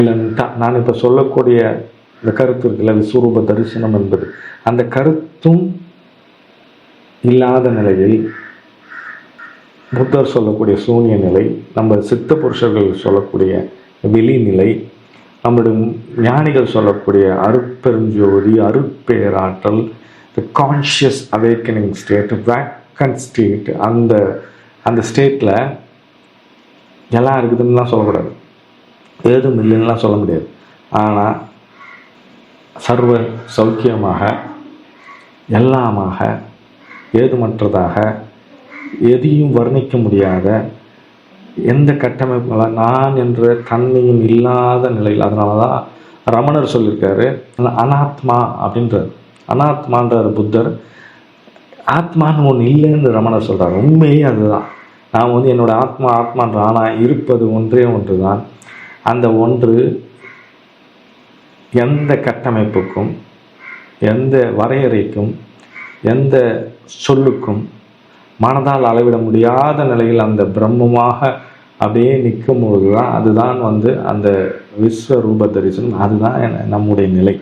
நான் இப்போ சொல்லக்கூடிய இந்த கருத்து இருக்குல்ல, விஸ்வரூப தரிசனம் என்பது, அந்த கருத்தும் இல்லாத நிலையில் புத்தர் சொல்லக்கூடிய சூன்ய நிலை, நம்ம சித்த புருஷர்கள் சொல்லக்கூடிய வெளிநிலை, நம்முடைய ஞானிகள் சொல்லக்கூடிய அருட்பெருஞ்சோதி, அருட்பேராற்றல், conscious awakening state, vacant state, அந்த ஸ்டேட்டில் எல்லாம் இருக்குதுன்னுலாம் சொல்லக்கூடாது, ஏதும் இல்லைன்னுலாம் சொல்ல முடியாது. ஆனால் சர்வ சௌக்கியமாக, எல்லாமாக, ஏதுமற்றதாக, எதையும் வர்ணிக்க முடியாத, எந்த கட்டமைப்புகள நான் என்ற தன்மையும் இல்லாத நிலையில். அதனால தான் ரமணர் சொல்லியிருக்காரு அனாத்மா அப்படின்றார். அனாத்மான்றார் புத்தர். ஆத்மான்னு ஒன்று இல்லைன்னு ரமணர் சொல்கிறார். உண்மையே அதுதான். நான் என்னோட ஆத்மான்ற, ஆனால் இருப்பது ஒன்றே ஒன்று தான். அந்த ஒன்று எந்த கட்டமைப்புக்கும், எந்த வரையறைக்கும், எந்த சொல்லுக்கும் மனதால் அளவிட முடியாத நிலையில் அந்த பிரம்மமாக அப்படியே நிற்கும் பொழுது தான் அதுதான் அந்த விஸ்வரூப தரிசனம். அதுதான் நம்முடைய நிலை.